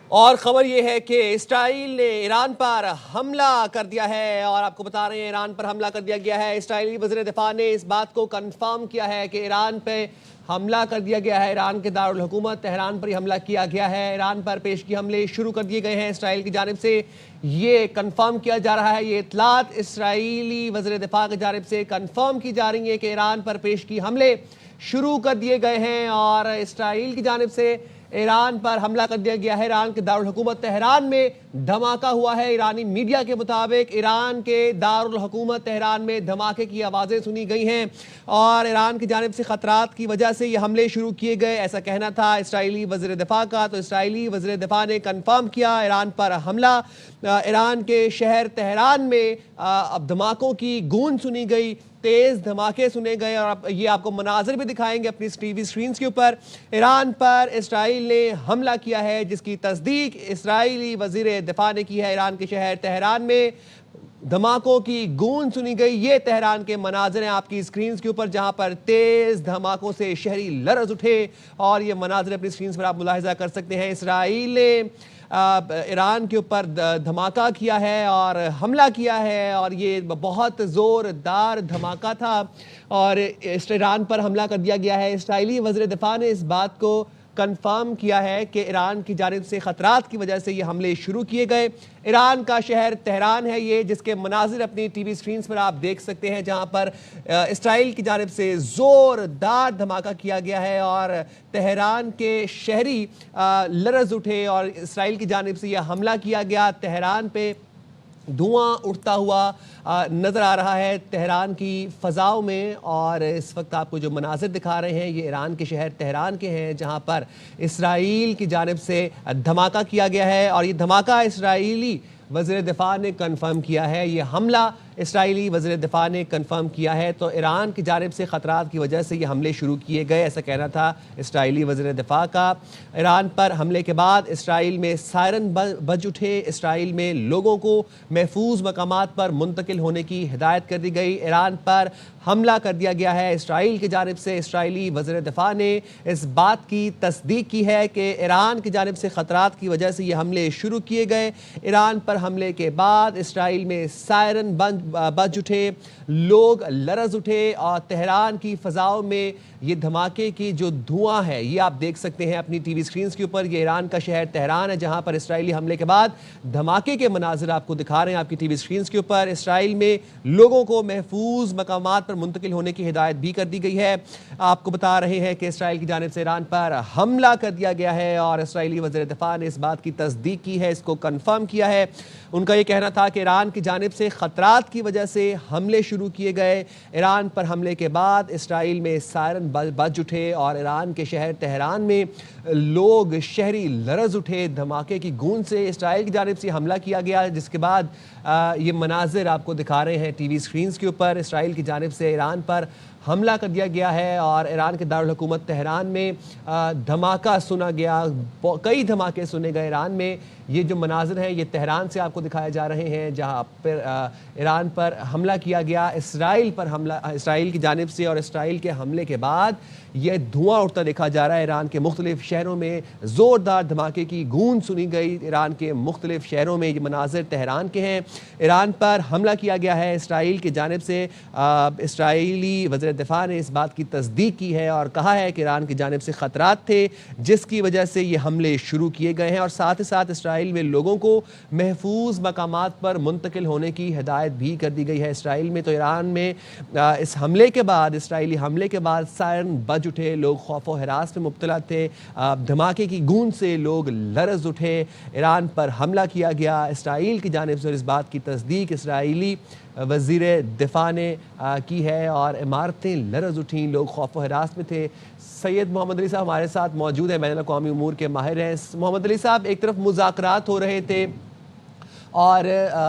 اور خبر یہ ہے کہ اسرائیل نے ایران پر حملہ کر دیا ہے اور آپ کو بتا رہے ہیں ایران پر حملہ کر دیا گیا ہے۔ اسرائیلی وزیر دفاع نے اس بات کو کنفرم کیا ہے کہ ایران پہ حملہ کر دیا گیا ہے۔ ایران کے دارالحکومت تہران پر ہی حملہ کیا گیا ہے۔ ایران پر پیشگی حملے شروع کر دیے گئے ہیں اسرائیل کی جانب سے، یہ کنفرم کیا جا رہا ہے۔ یہ اطلاعات اسرائیلی وزیر دفاع کی جانب سے کنفرم کی جا رہی ہیں کہ ایران پر پیشگی حملے شروع کر دیے گئے ہیں اور اسرائیل کی جانب سے ایران پر حملہ کر دیا گیا ہے۔ ایران کے دارالحکومت تہران میں دھماکہ ہوا ہے۔ ایرانی میڈیا کے مطابق ایران کے دارالحکومت تہران میں دھماکے کی آوازیں سنی گئی ہیں اور ایران کی جانب سے خطرات کی وجہ سے یہ حملے شروع کیے گئے، ایسا کہنا تھا اسرائیلی وزیر دفاع کا۔ تو اسرائیلی وزیر دفاع نے کنفرم کیا ایران پر حملہ۔ ایران کے شہر تہران میں اب دھماکوں کی گونج سنی گئی، تیز دھماکے سنے گئے اور یہ آپ کو مناظر بھی دکھائیں گے اپنی ٹی وی سکرینز کے اوپر۔ ایران پر اسرائیل نے حملہ کیا ہے جس کی تصدیق اسرائیلی وزیر دفاع نے کی ہے۔ ایران کے شہر تہران میں دھماکوں کی گونج سنی گئی۔ یہ تہران کے مناظر ہیں آپ کی سکرینز کے اوپر جہاں پر تیز دھماکوں سے شہری لرز اٹھے اور یہ مناظر اپنی سکرینز پر آپ ملاحظہ کر سکتے ہیں۔ اسرائیل نے ایران کے اوپر دھماکہ کیا ہے اور حملہ کیا ہے اور یہ بہت زوردار دھماکہ تھا اور ایران پر حملہ کر دیا گیا ہے۔ اسرائیلی وزیر دفاع نے اس بات کو کنفرم کیا ہے کہ ایران کی جانب سے خطرات کی وجہ سے یہ حملے شروع کیے گئے۔ ایران کا شہر تہران ہے یہ، جس کے مناظر اپنی ٹی وی سکرینز پر آپ دیکھ سکتے ہیں جہاں پر اسرائیل کی جانب سے زوردار دھماکہ کیا گیا ہے اور تہران کے شہری لرز اٹھے اور اسرائیل کی جانب سے یہ حملہ کیا گیا۔ تہران پہ دھواں اٹھتا ہوا نظر آ رہا ہے تہران کی فضاؤں میں اور اس وقت آپ کو جو مناظر دکھا رہے ہیں یہ ایران کے شہر تہران کے ہیں جہاں پر اسرائیل کی جانب سے دھماکہ کیا گیا ہے اور یہ دھماکہ اسرائیلی وزیر دفاع نے کنفرم کیا ہے۔ یہ حملہ اسرائیلی وزیر دفاع نے کنفرم کیا ہے۔ تو ایران کی جانب سے خطرات کی وجہ سے یہ حملے شروع کیے گئے، ایسا کہنا تھا اسرائیلی وزیر دفاع کا۔ ایران پر حملے کے بعد اسرائیل میں سائرن بج اٹھے، اسرائیل میں لوگوں کو محفوظ مقامات پر منتقل ہونے کی ہدایت کر دی گئی۔ ایران پر حملہ کر دیا گیا ہے اسرائیل کی جانب سے۔ اسرائیلی وزیر دفاع نے اس بات کی تصدیق کی ہے کہ ایران کی جانب سے خطرات کی وجہ سے یہ حملے شروع کیے گئے۔ ایران پر حملے کے بعد اسرائیل میں سائرن بج اٹھے، لوگ لرز اٹھے اور تہران کی فضاؤں میں یہ دھماکے کی جو دھواں ہے یہ آپ دیکھ سکتے ہیں اپنی ٹی وی سکرینز کے اوپر۔ یہ ایران کا شہر تہران ہے جہاں پر اسرائیلی حملے کے بعد دھماکے کے مناظر آپ کو دکھا رہے ہیں آپ کی ٹی وی سکرینز کے اوپر۔ اسرائیل میں لوگوں کو محفوظ مقامات پر منتقل ہونے کی ہدایت بھی کر دی گئی ہے۔ آپ کو بتا رہے ہیں کہ اسرائیل کی جانب سے ایران پر حملہ کر دیا گیا ہے اور اسرائیلی وزیر دفاع نے اس بات کی تصدیق کی ہے، اس کو کنفرم کیا ہے۔ ان کا یہ کہنا تھا کہ ایران کی جانب سے خطرات کی وجہ سے حملے شروع کیے گئے۔ ایران پر حملے کے بعد اسرائیل میں سائرن بج اٹھے اور ایران کے شہر تہران میں لوگ شہری لرز اٹھے۔ دھماکے کی گونج سے اسرائیل کی جانب سے حملہ کیا گیا جس کے بعد یہ مناظر آپ کو دکھا رہے ہیں ٹی وی سکرینز کے اوپر۔ اسرائیل کی جانب سے ایران پر حملہ کر دیا گیا ہے اور ایران کے دارالحکومت تہران میں دھماکہ سنا گیا، کئی دھماکے سنے گئے ایران میں۔ یہ جو مناظر ہیں یہ تہران سے آپ کو دکھائے جا رہے ہیں جہاں پر ایران پر حملہ کیا گیا، اسرائیل پر حملہ اسرائیل کی جانب سے، اور اسرائیل کے حملے کے بعد یہ دھواں اٹھتا دیکھا جا رہا ہے۔ ایران کے مختلف شہروں میں زوردار دھماکے کی گونج سنی گئی۔ ایران کے مختلف شہروں میں یہ مناظر تہران کے ہیں۔ ایران پر حملہ کیا گیا ہے اسرائیل کی جانب سے۔ اسرائیلی وزیر دفاع نے اس بات کی تصدیق کی ہے اور کہا ہے کہ ایران کی جانب سے خطرات تھے جس کی وجہ سے یہ حملے شروع کیے گئے ہیں اور ساتھ ہی ساتھ اسرائیل میں لوگوں کو محفوظ مقامات پر منتقل ہونے کی ہدایت بھی کر دی گئی ہے اسرائیل میں۔ تو ایران میں اس حملے کے بعد، اسرائیلی حملے کے بعد سائرن بج اٹھے، لوگ خوف و ہراس میں مبتلا تھے، دھماکے کی گونج سے لوگ لرز اٹھے۔ ایران پر حملہ کیا گیا اسرائیل کی جانب سے اور اس بات کی تصدیق اسرائیلی وزیر دفاع نے کی ہے اور عمارتیں لرز اٹھیں، لوگ خوف و ہراس میں تھے۔ سید محمد علی صاحب ہمارے ساتھ موجود ہیں، بین الاقوامی امور کے ماہر ہیں۔ محمد علی صاحب، ایک طرف مذاکرات ہو رہے تھے اور